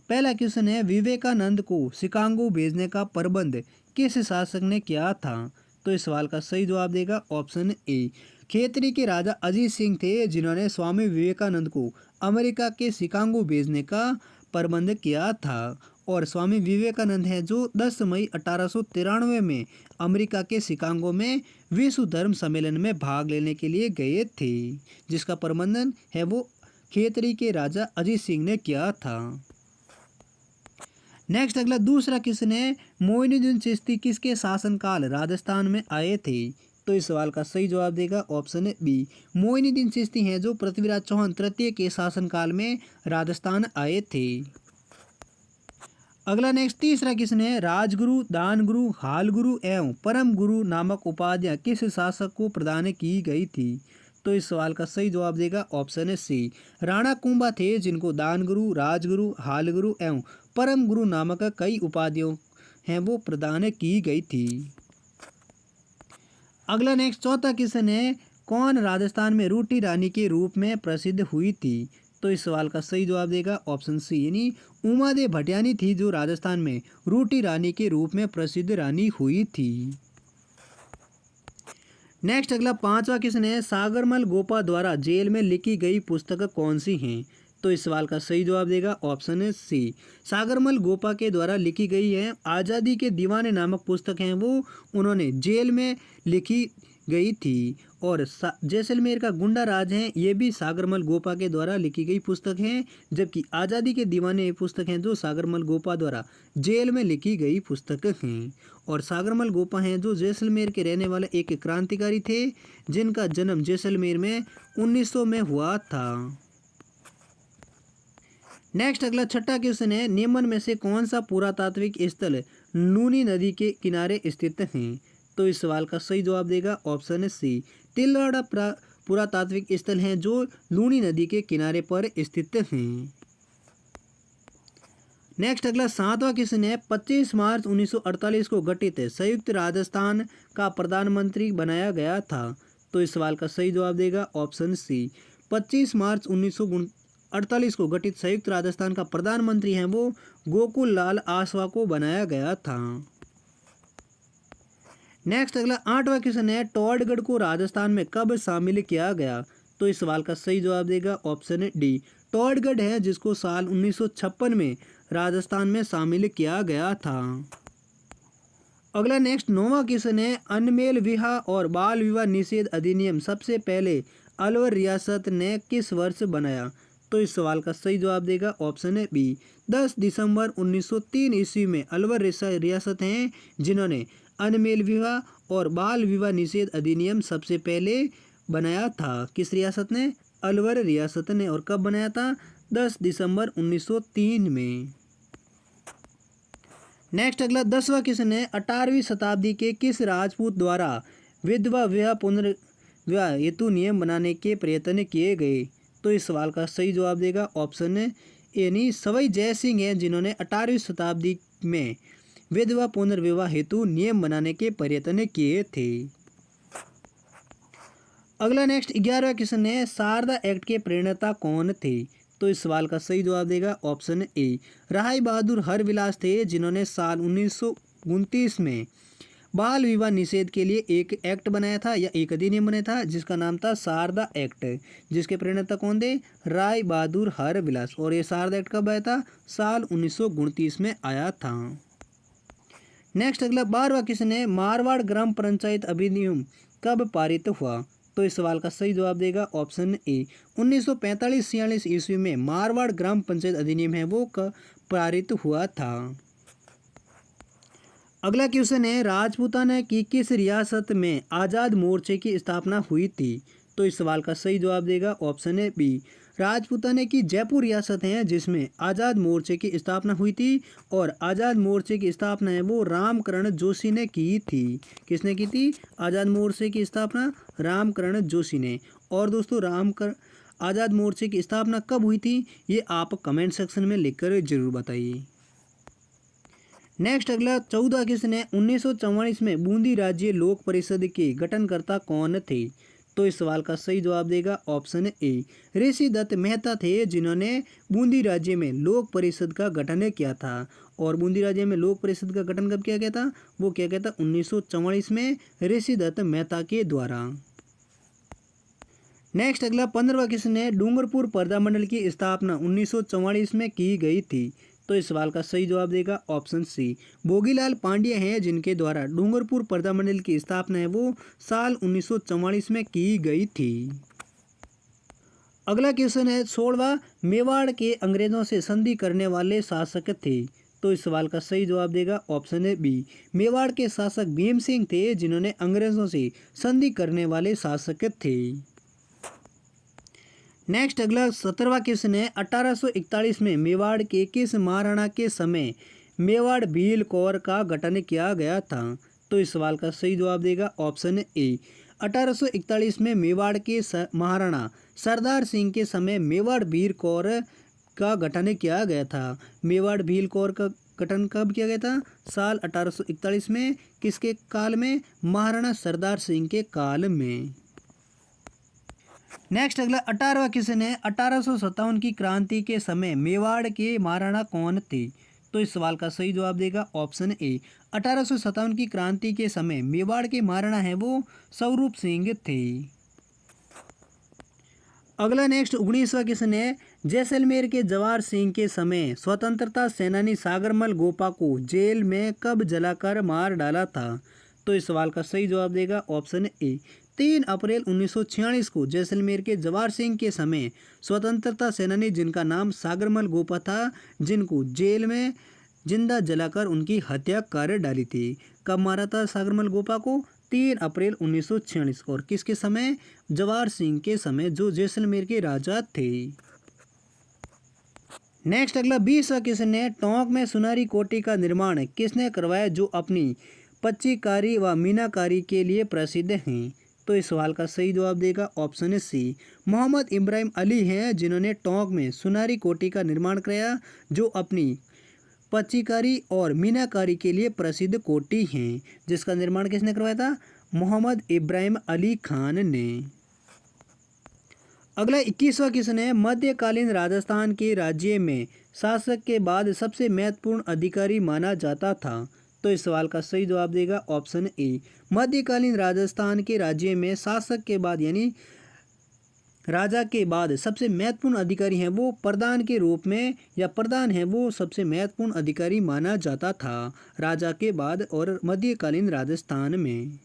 पहला क्वेश्चन है, विवेकानंद को शिकागो भेजने का प्रबंध किस शासक ने किया था? तो इस सवाल का सही जवाब देगा ऑप्शन ए, खेतरी के राजा अजीत सिंह थे, जिन्होंने स्वामी विवेकानंद को अमेरिका के शिकागो भेजने का प्रबंध किया था। और स्वामी विवेकानंद हैं जो 10 मई 1893 में अमेरिका के शिकागो में विश्व धर्म सम्मेलन में भाग लेने के लिए गए थे, जिसका प्रबंधन है वो खेतरी के राजा अजीत सिंह ने किया था। नेक्स्ट अगला दूसरा क्वेश्चन है, मोइनुद्दीन चिश्ती किसके शासनकाल राजस्थान में आए थे? तो इस सवाल का सही जवाब देगा ऑप्शन बी, मोइनुद्दीन चिश्ती हैं जो पृथ्वीराज चौहान तृतीय के शासनकाल में राजस्थान आए थे। अगला नेक्स्ट तीसरा क्वेश्चन है, राजगुरु, दानगुरु, हालगुरु एवं परम गुरु नामक उपाधियां किस शासक को प्रदान की गई थी? तो इस सवाल का सही जवाब देगा ऑप्शन सी, राणा कुंभा थे, जिनको दानगुरु, राजगुरु, हालगुरु एवं परम गुरु नामक कई उपाधियों हैं वो प्रदान की गई थी। अगला नेक्स्ट चौथा क्वेश्चन है, कौन राजस्थान में रूटी रानी के रूप में प्रसिद्ध हुई थी? तो इस सवाल का सही जवाब देगा ऑप्शन सी, यानी उमादेव भटियानी थी जो राजस्थान में रूटी रानी के रूप में प्रसिद्ध रानी हुई थी। नेक्स्ट अगला पांचवा क्वेश्चन है, सागरमल गोपा द्वारा जेल में लिखी गई पुस्तक कौन सी हैं? तो इस सवाल का सही जवाब देगा ऑप्शन सी, सागरमल गोपा के द्वारा लिखी गई है आज़ादी के दीवाने नामक पुस्तक हैं वो उन्होंने जेल में लिखी गई थी। और जैसलमेर का गुंडा राज है, ये भी सागरमल गोपा के द्वारा लिखी गई पुस्तक है, जबकि आज़ादी के दीवाने पुस्तक हैं जो सागरमल गोपा द्वारा जेल में लिखी गई पुस्तक हैं। और सागरमल गोपा हैं जो जैसलमेर के रहने वाले एक क्रांतिकारी थे, जिनका जन्म जैसलमेर में 1900 में हुआ था। नेक्स्ट अगला छठा क्वेश्चन है, निम्न में से कौन सा पुरातात्विक स्थल लूनी नदी के किनारे स्थित है? तो इस सवाल का सही जवाब देगा ऑप्शन सी, तिलवाड़ा पुरातात्विक स्थल हैं जो लूनी नदी के किनारे पर स्थित हैं। नेक्स्ट अगला सातवां क्वेश्चन है, 25 मार्च 1948 को गठित संयुक्त राजस्थान का प्रधानमंत्री बनाया गया था। तो इस सवाल का सही जवाब देगा ऑप्शन सी, 25 मार्च 1948 को गठित संयुक्त राजस्थान का प्रधानमंत्री हैं वो गोकुल लाल आसवा को बनाया गया था। नेक्स्ट अगला आठवां क्वेश्चन है, टोडगढ़ को राजस्थान में कब शामिल किया गया? तो इस सवाल का सही जवाब देगा ऑप्शन डी, टोडगढ़ है जिसको साल 1956 में राजस्थान में शामिल किया गया था। अगला नेक्स्ट नौवां क्वेश्चन है, अनमेल विवाह और बाल विवाह निषेध अधिनियम सबसे पहले अलवर रियासत ने किस वर्ष बनाया? तो इस सवाल का सही जवाब देगा ऑप्शन बी, 10 दिसंबर 1903 ईस्वी में अलवर रियासत हैं जिन्होंने अनमेल विवाह और बाल विवाह निषेध अधिनियम सबसे पहले बनाया था। किस रियासत ने? अलवर रियासत ने। और कब बनाया था? 10 दिसंबर 1903 में। नेक्स्ट अगला 10वां क्वेश्चन है, 18वीं शताब्दी के किस राजपूत द्वारा विधवा विवाह पुनर्विवाह हेतु नियम बनाने के प्रयत्न किए गए? तो इस सवाल का सही जवाब देगा ऑप्शन यानी सवाई जय सिंह हैं जिन्होंने 18वीं शताब्दी में विधवा पुनर्विवाह हेतु नियम बनाने के प्रयत्न किए थे। अगला नेक्स्ट 11वां क्वेश्चन है, शारदा एक्ट के प्रणेता कौन थे? तो इस सवाल का सही जवाब देगा ऑप्शन ए, राय बहादुर हरविलास थे जिन्होंने साल 1929 में बाल विवाह निषेध के लिए एक एक्ट बनाया था या एक अधिनियम बनाया था जिसका नाम था शारदा एक्ट, जिसके प्रणेता कौन थे? राय बहादुर हरविलास। और ये शारदा एक्ट कब आया था? साल 1929 में आया था। नेक्स्ट अगला 12वां क्वेश्चन है, मारवाड़ ग्राम पंचायत अधिनियम कब पारित हुआ? तो इस सवाल का सही जवाब देगा ऑप्शन ए, 1945-46 ईस्वी में मारवाड़ ग्राम पंचायत अधिनियम है वो पारित हुआ था। अगला क्वेश्चन है, राजपूताना की किस रियासत में आज़ाद मोर्चे की स्थापना हुई थी? तो इस सवाल का सही जवाब देगा ऑप्शन है बी, राजपूताना की जयपुर रियासत है जिसमें आज़ाद मोर्चे की स्थापना हुई थी। और आज़ाद मोर्चे की स्थापना है वो रामकरण जोशी ने की थी। किसने की थी आज़ाद मोर्चे की स्थापना? रामकरण जोशी ने। और दोस्तों आज़ाद मोर्चे की स्थापना कब हुई थी ये आप कमेंट सेक्शन में लिखकर जरूर बताइए। नेक्स्ट अगला 14 क्वेश्चन है, 1944 में बूंदी राज्य लोक परिषद के गठनकर्ता कौन थे? तो इस सवाल का सही जवाब देगा ऑप्शन ए। ऋषि दत्त मेहता थे जिन्होंने बूंदी राज्य में लोक परिषद का गठन किया था। और बूंदी राज्य में लोक परिषद का गठन कब किया गया था? वो किया गया था 1944 में ऋषि दत्त मेहता के द्वारा। नेक्स्ट अगला 15वां क्वेश्चन है, डूंगरपुर पर्दा मंडल की स्थापना 1944 में की गई थी। तो इस सवाल का सही जवाब देगा ऑप्शन सी। भोगीलाल पांड्या हैं जिनके द्वारा डूंगरपुर पर्दा मंडल की स्थापना है वो साल 1944 में की गई थी। अगला क्वेश्चन है 16वां, मेवाड़ के अंग्रेजों से संधि करने वाले शासक थे। तो इस सवाल का सही जवाब देगा ऑप्शन है बी। मेवाड़ के शासक भीम सिंह थे जिन्होंने अंग्रेजों से संधि करने वाले शासक थे। नेक्स्ट अगला 17वां क्वेश्चन है, 1841 में मेवाड़ के किस महाराणा के समय मेवाड़ भील कौर का गठन किया गया था? तो इस सवाल का सही जवाब देगा ऑप्शन ए। 1841 में मेवाड़ के महाराणा सरदार सिंह के समय मेवाड़ भील कौर का गठन किया गया था। मेवाड़ भील कौर का गठन कब किया गया था? साल 1841 में। किसके काल में? महाराणा सरदार सिंह के काल में। नेक्स्ट अगला 18वां क्वेश्चन है, 1857 की क्रांति के समय मेवाड़ के महाराणा कौन थे? तो इस सवाल का सही जवाब देगा ऑप्शन ए। 1857 की क्रांति के समय मेवाड़ के महाराणा है वो स्वरूप सिंह थे। अगला नेक्स्ट 19वां क्वेश्चन है, जैसलमेर के जवाहर सिंह के समय स्वतंत्रता सेनानी सागरमल गोपा को जेल में कब जलाकर मार डाला था? तो इस सवाल का सही जवाब देगा ऑप्शन ए। 3 अप्रैल 1946 को जैसलमेर के जवाहर सिंह के समय स्वतंत्रता सेनानी जिनका नाम सागरमल गोपा था जिनको जेल में जिंदा जलाकर उनकी हत्या कर डाली थी। कब मारा था सागरमल गोपा को? 3 अप्रैल 1946। और किसके समय? जवाहर सिंह के समय, जो जैसलमेर के राजा थे। नेक्स्ट अगला 20वां क्वेश्चन है, टोंक में सुनारी कोठी का निर्माण किसने करवाया जो अपनी पच्चीकारी व मीनाकारी के लिए प्रसिद्ध हैं? तो इस सवाल का सही जवाब देगा ऑप्शन सी। मोहम्मद इब्राहिम अली हैं जिन्होंने टोंक में सुनारी कोठी का निर्माण कराया जो अपनी पच्चीकारी और मीनाकारी के लिए प्रसिद्ध कोठी हैं। जिसका निर्माण किसने करवाया था? मोहम्मद इब्राहिम अली खान ने। अगला 21वां क्वेश्चन है, मध्यकालीन राजस्थान के राज्य में शासक के बाद सबसे महत्वपूर्ण अधिकारी माना जाता था। तो इस सवाल का सही जवाब देगा ऑप्शन ए। मध्यकालीन राजस्थान के राज्य में शासक के बाद यानी राजा के बाद सबसे महत्वपूर्ण अधिकारी हैं वो प्रधान के रूप में, या प्रधान है वो सबसे महत्वपूर्ण अधिकारी माना जाता था राजा के बाद और मध्यकालीन राजस्थान में।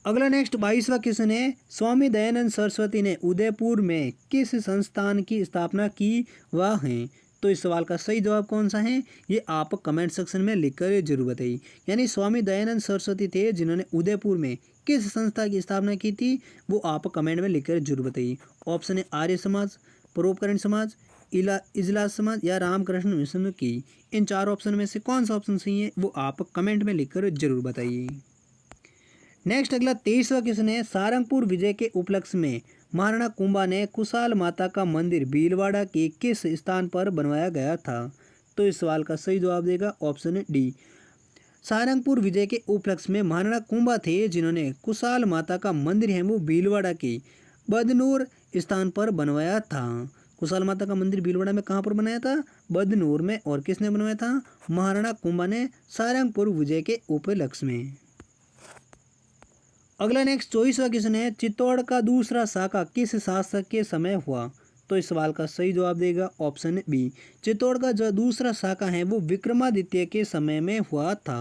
अगला नेक्स्ट 22वां क्वेश्चन है, स्वामी दयानंद सरस्वती ने उदयपुर में किस संस्थान की स्थापना की वह हैं? तो इस सवाल का सही जवाब कौन सा है ये आप कमेंट सेक्शन में लिखकर जरूर बताइए। यानी स्वामी दयानंद सरस्वती थे जिन्होंने उदयपुर में किस संस्था की स्थापना की थी वो आप कमेंट में लिखकर जरूर बताइए। ऑप्शन है आर्य समाज, परोपकारिणी समाज, इजलास समाज या रामकृष्ण मिशन की। इन 4 ऑप्शन में से कौन सा ऑप्शन सही है वो आप कमेंट में लिखकर जरूर बताइए। नेक्स्ट अगला 23वां क्वेश्चन है, सारंगपुर विजय के उपलक्ष्य में महाराणा कुंभा ने कुशाल माता का मंदिर भीलवाड़ा के किस स्थान पर बनवाया गया था? तो इस सवाल का सही जवाब देगा ऑप्शन डी। सारंगपुर विजय के उपलक्ष्य में महाराणा कुंभा थे जिन्होंने कुशाल माता का मंदिर है वो भीलवाड़ा के बदनूर स्थान पर बनवाया था। कुशाल माता का मंदिर भीलवाड़ा में कहाँ पर बनाया था? बदनूर में। और किसने बनवाया था? महाराणा कुंभा ने सारंगपुर विजय के उपलक्ष्य में। अगला नेक्स्ट 24वां क्वेश्चन है, चित्तौड़ का दूसरा शाखा किस शासक के समय हुआ? तो इस सवाल का सही जवाब देगा ऑप्शन बी। चित्तौड़ का जो दूसरा शाखा है वो विक्रमादित्य के समय में हुआ था।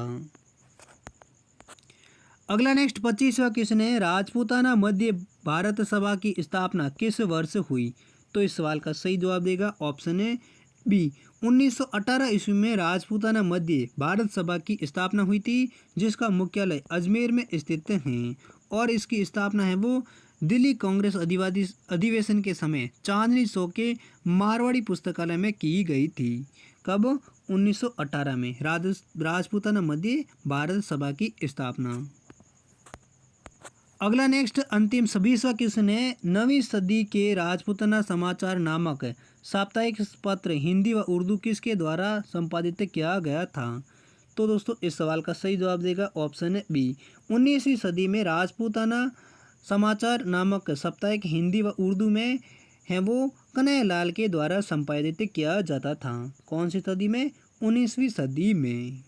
अगला नेक्स्ट 25वां क्वेश्चन है, राजपूताना मध्य भारत सभा की स्थापना किस वर्ष हुई? तो इस सवाल का सही जवाब देगा ऑप्शन है बी। 1918 ईस्वी में राजपूताना मध्य भारत सभा की स्थापना हुई थी जिसका मुख्यालय अजमेर में स्थित है। और इसकी स्थापना है वो दिल्ली कांग्रेस अधिवेशन के समय चांदनी चौक के मारवाड़ी पुस्तकालय में की गई थी। कब? 1918 में राजपूताना मध्य भारत सभा की स्थापना। अगला नेक्स्ट अंतिम 26वां क्वेश्चन है, 9वीं सदी के राजपूताना समाचार नामक साप्ताहिक पत्र हिंदी व उर्दू किसके द्वारा संपादित किया गया था? तो दोस्तों इस सवाल का सही जवाब देगा ऑप्शन है बी। 19वीं सदी में राजपूताना समाचार नामक साप्ताहिक हिंदी व उर्दू में है वो कन्हैयालाल के द्वारा संपादित किया जाता था। कौन सी सदी में? 19वीं सदी में।